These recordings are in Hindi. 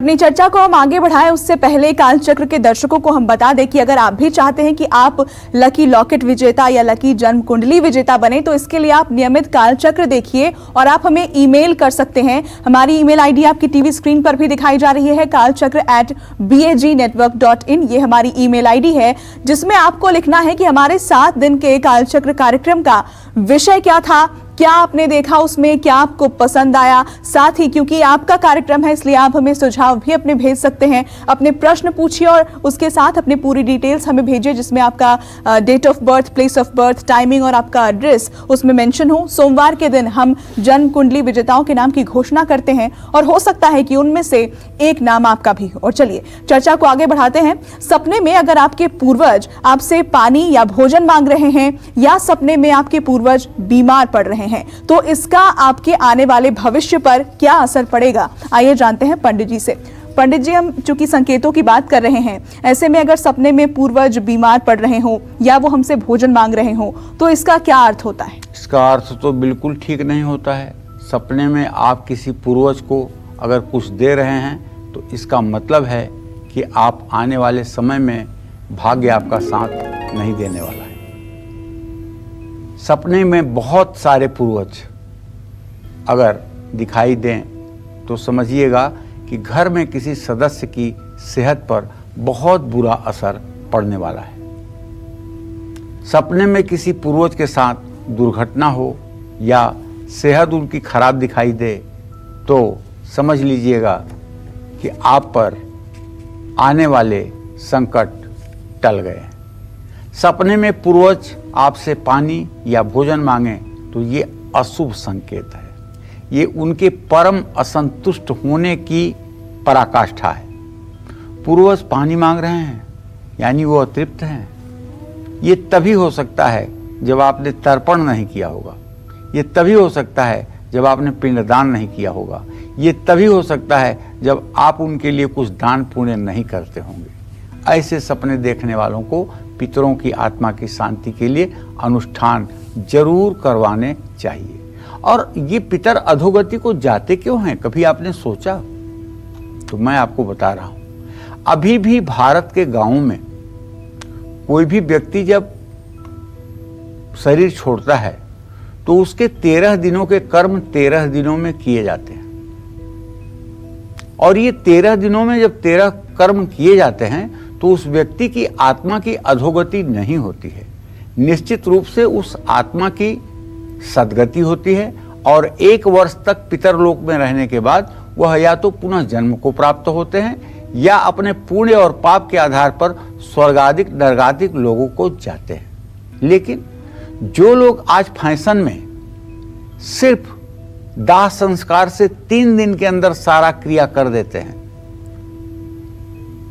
अपनी चर्चा को हम आगे बढ़ाएं उससे पहले कालचक्र के दर्शकों को हम बता दें कि अगर आप भी चाहते हैं कि आप लकी लॉकेट विजेता या लकी जन्म कुंडली विजेता बने तो इसके लिए आप नियमित कालचक्र देखिए और आप हमें ईमेल कर सकते हैं। हमारी ईमेल आईडी आपकी टीवी स्क्रीन पर भी दिखाई जा रही है, kalchakra@bagnetwork.in। ये हमारी ईमेल आईडी है जिसमें आपको लिखना है कि हमारे 7 दिन के कालचक्र कार्यक्रम का विषय क्या था, क्या आपने देखा उसमें, क्या आपको पसंद आया। साथ ही क्योंकि आपका कार्यक्रम है इसलिए आप हमें सुझाव भी अपने भेज सकते हैं, अपने प्रश्न पूछिए और उसके साथ अपनी पूरी डिटेल्स हमें भेजिए जिसमें आपका date of birth, place of birth, timing और आपका एड्रेस उसमें मेंशन हो। सोमवार के दिन हम जन्म कुंडली विजेताओं के नाम की घोषणा करते हैं और हो सकता है कि उनमें से एक नाम आपका भी हो। और चलिए चर्चा को आगे बढ़ाते हैं। सपने में अगर आपके पूर्वज आपसे पानी या भोजन मांग रहे हैं या सपने में आपके पूर्वज बीमार पड़ रहे हैं तो इसका आपके आने वाले भविष्य पर क्या असर पड़ेगा, आइए जानते हैं पंडित जी से। पंडित जी, हम चूंकि संकेतों की बात कर रहे हैं, ऐसे में अगर सपने में पूर्वज बीमार पड़ रहे हो या वो हमसे भोजन मांग रहे हो तो इसका क्या अर्थ होता है? इसका अर्थ तो बिल्कुल ठीक नहीं होता है। सपने में आप किसी पूर्वज को अगर कुछ दे रहे हैं तो इसका मतलब है कि आप आने वाले समय में भाग्य आपका साथ नहीं देने वाला है। सपने में बहुत सारे पूर्वज अगर दिखाई दें तो समझिएगा कि घर में किसी सदस्य की सेहत पर बहुत बुरा असर पड़ने वाला है। सपने में किसी पूर्वज के साथ दुर्घटना हो या सेहत उनकी खराब दिखाई दे तो समझ लीजिएगा कि आप पर आने वाले संकट टल गए हैं। सपने में पूर्वज आपसे पानी या भोजन मांगे तो ये अशुभ संकेत है। ये उनके परम असंतुष्ट होने की पराकाष्ठा है। पूर्वज पानी मांग रहे हैं यानी वो अतृप्त हैं। ये तभी हो सकता है जब आपने तर्पण नहीं किया होगा। ये तभी हो सकता है जब आपने पिंडदान नहीं किया होगा। ये तभी हो सकता है जब आप उनके लिए कुछ दान पुण्य नहीं करते होंगे। ऐसे सपने देखने वालों को पितरों की आत्मा की शांति के लिए अनुष्ठान जरूर करवाने चाहिए। और ये पितर अधोगति को जाते क्यों हैं, कभी आपने सोचा? तो मैं आपको बता रहा हूं। अभी भी भारत के गांवों में कोई भी व्यक्ति जब शरीर छोड़ता है तो उसके 13 दिनों के कर्म 13 दिनों में किए जाते हैं। और ये 13 दिनों में जब 13 कर्म किए जाते हैं तो उस व्यक्ति की आत्मा की अधोगति नहीं होती है। निश्चित रूप से उस आत्मा की सद्गति होती है और 1 वर्ष तक पितरलोक में रहने के बाद वह या तो पुनः जन्म को प्राप्त होते हैं या अपने पुण्य और पाप के आधार पर स्वर्गादिक नरगादिक लोगों को जाते हैं। लेकिन जो लोग आज फैशन में सिर्फ दाह संस्कार से 3 दिन के अंदर सारा क्रिया कर देते हैं,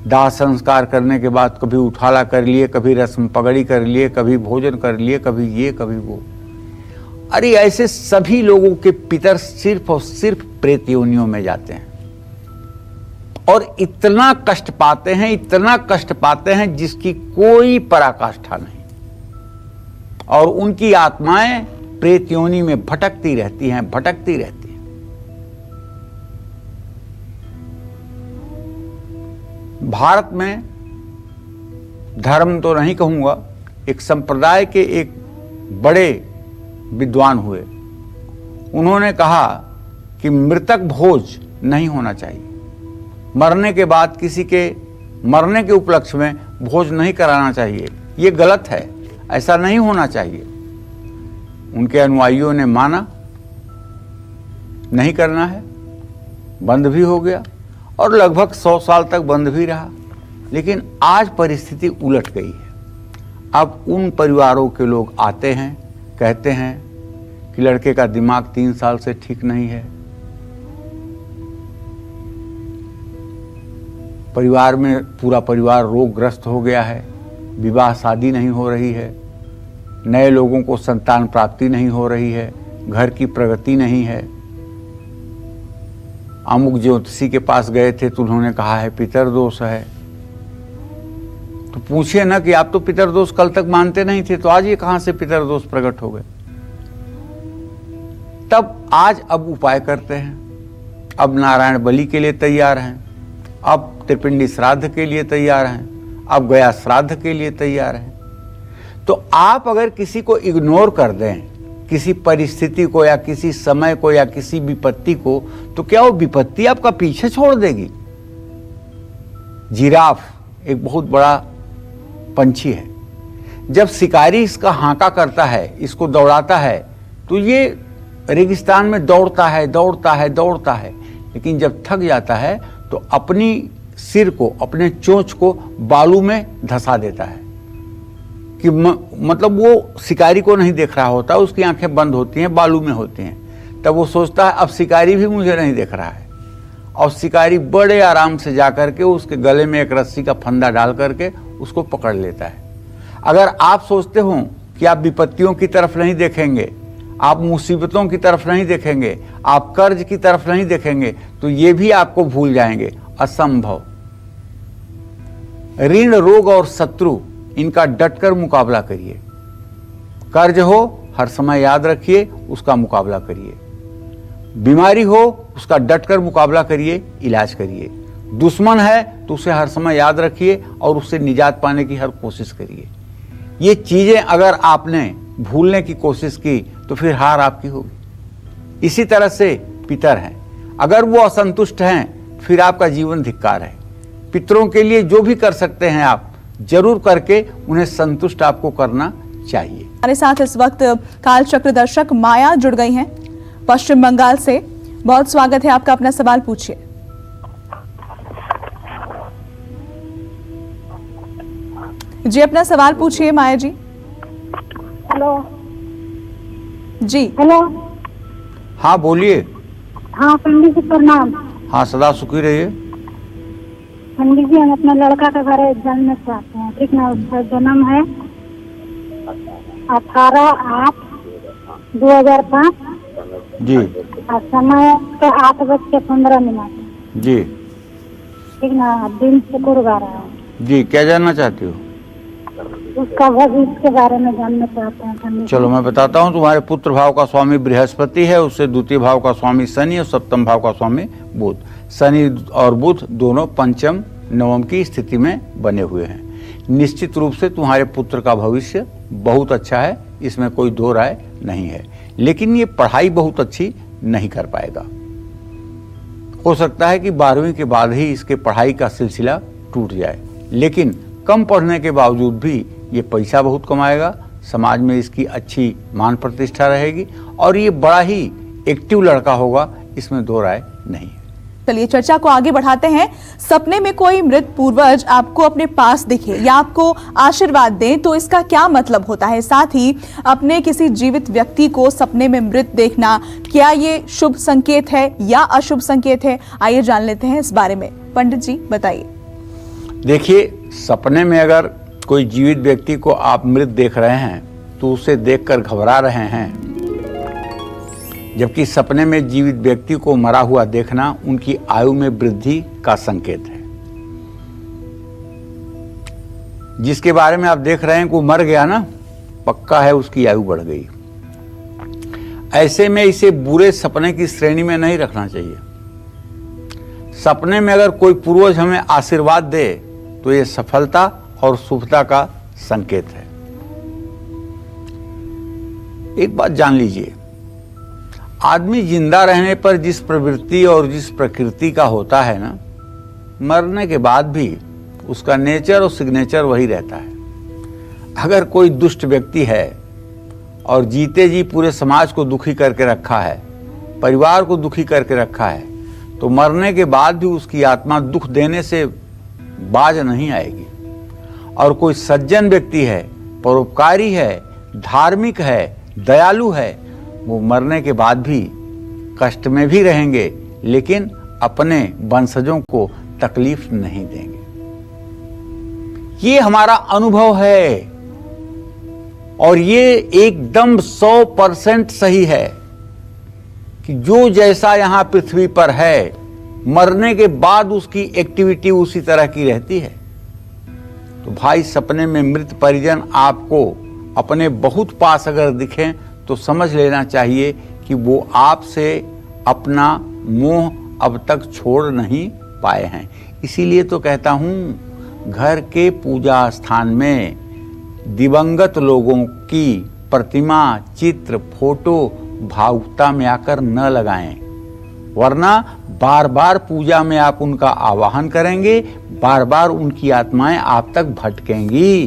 दाह संस्कार करने के बाद कभी उठाला कर लिए, कभी रस्म पगड़ी कर लिए, कभी भोजन कर लिए, कभी ये कभी वो। अरे ऐसे सभी लोगों के पितर सिर्फ और सिर्फ प्रेत योनियों में जाते हैं और इतना कष्ट पाते हैं, इतना कष्ट पाते हैं जिसकी कोई पराकाष्ठा नहीं। और उनकी आत्माएं प्रेत योनि में भटकती रहती हैं, भटकती रहती हैं। भारत में धर्म तो नहीं कहूंगा, एक संप्रदाय के एक बड़े विद्वान हुए। उन्होंने कहा कि मृतक भोज नहीं होना चाहिए। मरने के बाद किसी के मरने के उपलक्ष्य में भोज नहीं कराना चाहिए। ये गलत है, ऐसा नहीं होना चाहिए। उनके अनुयायियों ने माना नहीं करना है, बंद भी हो गया और लगभग 100 साल तक बंद भी रहा। लेकिन आज परिस्थिति उलट गई है। अब उन परिवारों के लोग आते हैं, कहते हैं कि लड़के का दिमाग 3 साल से ठीक नहीं है, परिवार में पूरा परिवार रोगग्रस्त हो गया है, विवाह शादी नहीं हो रही है, नए लोगों को संतान प्राप्ति नहीं हो रही है, घर की प्रगति नहीं है। अमुक ज्योतिषी के पास गए थे तो उन्होंने कहा है पितर दोष है। तो पूछिए ना कि आप तो पितर दोष कल तक मानते नहीं थे, तो आज ये कहां से पितर दोष प्रकट हो गए? तब आज अब उपाय करते हैं, अब नारायण बलि के लिए तैयार हैं, अब त्रिपिंडी श्राद्ध के लिए तैयार हैं, अब गया श्राद्ध के लिए तैयार हैं। तो आप अगर किसी को इग्नोर कर दें, किसी परिस्थिति को या किसी समय को या किसी विपत्ति को, तो क्या वो विपत्ति आपका पीछे छोड़ देगी? जिराफ एक बहुत बड़ा पंछी है। जब शिकारी इसका हांका करता है, इसको दौड़ाता है, तो ये रेगिस्तान में दौड़ता है दौड़ता है दौड़ता है, लेकिन जब थक जाता है तो अपनी सिर को, अपने चोंच को बालू में धंसा देता है कि मतलब वो शिकारी को नहीं देख रहा होता, उसकी आंखें बंद होती हैं, बालू में होती हैं। तब वो सोचता है अब शिकारी भी मुझे नहीं देख रहा है, और शिकारी बड़े आराम से जाकर के उसके गले में एक रस्सी का फंदा डाल करके उसको पकड़ लेता है। अगर आप सोचते हो कि आप विपत्तियों की तरफ नहीं देखेंगे, आप मुसीबतों की तरफ नहीं देखेंगे, आप कर्ज की तरफ नहीं देखेंगे, तो ये भी आपको भूल जाएंगे। असंभव। ऋण, रोग और शत्रु, इनका डटकर मुकाबला करिए। कर्ज हो हर समय याद रखिए, उसका मुकाबला करिए। बीमारी हो उसका डटकर मुकाबला करिए, इलाज करिए। दुश्मन है तो उसे हर समय याद रखिए और उससे निजात पाने की हर कोशिश करिए। ये चीजें अगर आपने भूलने की कोशिश की तो फिर हार आपकी होगी। इसी तरह से पितर हैं, अगर वो असंतुष्ट हैं फिर आपका जीवन धिक्कार है। पितरों के लिए जो भी कर सकते हैं आप जरूर करके उन्हें संतुष्ट आपको करना चाहिए। हमारे साथ इस वक्त काल चक्र दर्शक माया जुड़ गई हैं पश्चिम बंगाल से। बहुत स्वागत है आपका, अपना सवाल पूछिए। जी अपना सवाल पूछिए माया जी। हेलो जी हेलो। हाँ बोलिए। हाँ पंडित जी प्रणाम। हाँ सदा सुखी रहिए। पंडित जी हम अपने लड़का के बारे में जानना चाहते हैं, ठीक ना? उसका जन्म है 18/8/2005 जी और समय का 8:15 जी ठीक ना? दिन शुक्रवार है। जी, क्या जानना चाहती हो? उसका भविष्य के बारे में जानना चाहते हैं पंडित जी। चलो मैं बताता हूँ। तुम्हारे पुत्र भाव का स्वामी बृहस्पति है, उससे द्वितीय भाव का स्वामी शनि और सप्तम भाव का स्वामी बुध। शनि और बुध दोनों पंचम नवम की स्थिति में बने हुए हैं। निश्चित रूप से तुम्हारे पुत्र का भविष्य बहुत अच्छा है, इसमें कोई दो राय नहीं है, लेकिन ये पढ़ाई बहुत अच्छी नहीं कर पाएगा। हो सकता है कि 12वीं के बाद ही इसके पढ़ाई का सिलसिला टूट जाए, लेकिन कम पढ़ने के बावजूद भी ये पैसा बहुत कमाएगा, समाज में इसकी अच्छी मान प्रतिष्ठा रहेगी और ये बड़ा ही एक्टिव लड़का होगा, इसमें दो राय नहीं है। चलिए चर्चा को आगे बढ़ाते हैं। सपने में कोई मृत पूर्वज आपको अपने पास दिखे या आपको आशीर्वाद दे तो इसका क्या मतलब होता है? साथ ही अपने किसी जीवित व्यक्ति को सपने में मृत देखना, क्या ये शुभ संकेत है या अशुभ संकेत है? आइए जान लेते हैं इस बारे में। पंडित जी बताइए। देखिए, सपने में अगर कोई जीवित व्यक्ति को आप मृत देख रहे हैं तो उसे देखकर घबरा रहे हैं, जबकि सपने में जीवित व्यक्ति को मरा हुआ देखना उनकी आयु में वृद्धि का संकेत है। जिसके बारे में आप देख रहे हैं कि वो मर गया ना, पक्का है उसकी आयु बढ़ गई। ऐसे में इसे बुरे सपने की श्रेणी में नहीं रखना चाहिए। सपने में अगर कोई पूर्वज हमें आशीर्वाद दे तो ये सफलता और शुभता का संकेत है। एक बात जान लीजिए, आदमी जिंदा रहने पर जिस प्रवृत्ति और जिस प्रकृति का होता है ना, मरने के बाद भी उसका नेचर और सिग्नेचर वही रहता है। अगर कोई दुष्ट व्यक्ति है और जीते जी पूरे समाज को दुखी करके रखा है, परिवार को दुखी करके रखा है, तो मरने के बाद भी उसकी आत्मा दुख देने से बाज नहीं आएगी। और कोई सज्जन व्यक्ति है, परोपकारी है, धार्मिक है, दयालु है, वो मरने के बाद भी कष्ट में भी रहेंगे लेकिन अपने वंशजों को तकलीफ नहीं देंगे। ये हमारा अनुभव है और ये एकदम 100% सही है कि जो जैसा यहां पृथ्वी पर है, मरने के बाद उसकी एक्टिविटी उसी तरह की रहती है। तो भाई, सपने में मृत परिजन आपको अपने बहुत पास अगर दिखें तो समझ लेना चाहिए कि वो आपसे अपना मोह अब तक छोड़ नहीं पाए हैं। इसीलिए तो कहता हूँ घर के पूजा स्थान में दिवंगत लोगों की प्रतिमा, चित्र, फोटो भावुकता में आकर न लगाएं, वरना बार बार पूजा में आप उनका आवाहन करेंगे, बार बार उनकी आत्माएं आप तक भटकेंगी।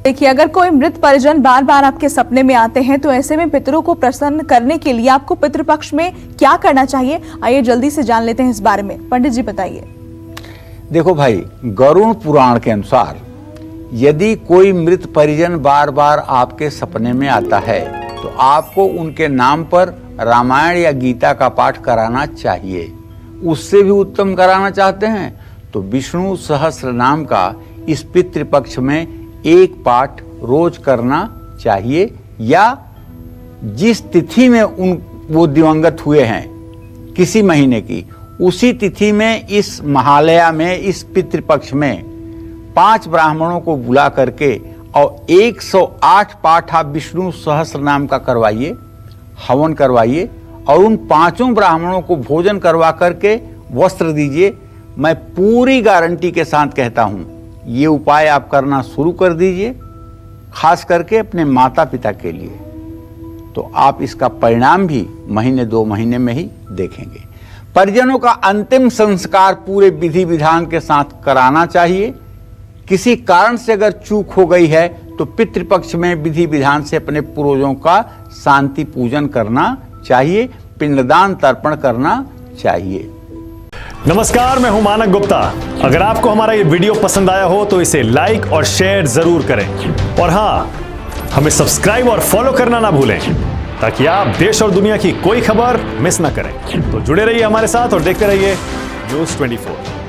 देखिए, अगर कोई मृत परिजन बार बार आपके सपने में आते हैं तो ऐसे में पितरों को प्रसन्न करने के लिए आपको पितृपक्ष में क्या करना चाहिए, आइए जल्दी से जान लेते हैं इस बारे में। पंडित जी बताइए। देखो भाई, गरुड़ पुराण के अनुसार यदि कोई मृत परिजन बार बार आपके सपने में आता है तो आपको उनके नाम पर रामायण या गीता का पाठ कराना चाहिए। उससे भी उत्तम कराना चाहते हैं तो विष्णु सहस्त्र नाम का इस पितृपक्ष में एक पाठ रोज करना चाहिए, या जिस तिथि में वो दिवंगत हुए हैं किसी महीने की, उसी तिथि में इस महालया में, इस पितृपक्ष में 5 ब्राह्मणों को बुला करके और 108 पाठ आप विष्णु सहस्त्र नाम का करवाइए, हवन करवाइए और उन 5 ब्राह्मणों को भोजन करवा करके वस्त्र दीजिए। मैं पूरी गारंटी के साथ कहता हूं, ये उपाय आप करना शुरू कर दीजिए, खास करके अपने माता पिता के लिए, तो आप इसका परिणाम भी महीने 2 महीने में ही देखेंगे। परिजनों का अंतिम संस्कार पूरे विधि विधान के साथ कराना चाहिए। किसी कारण से अगर चूक हो गई है तो पितृपक्ष में विधि विधान से अपने पूर्वजों का शांति पूजन करना चाहिए, पिंडदान तर्पण करना चाहिए। नमस्कार, मैं हूं मानक गुप्ता। अगर आपको हमारा ये वीडियो पसंद आया हो तो इसे लाइक और शेयर जरूर करें, और हां, हमें सब्सक्राइब और फॉलो करना ना भूलें ताकि आप देश और दुनिया की कोई खबर मिस ना करें। तो जुड़े रहिए हमारे साथ और देखते रहिए न्यूज़ 24।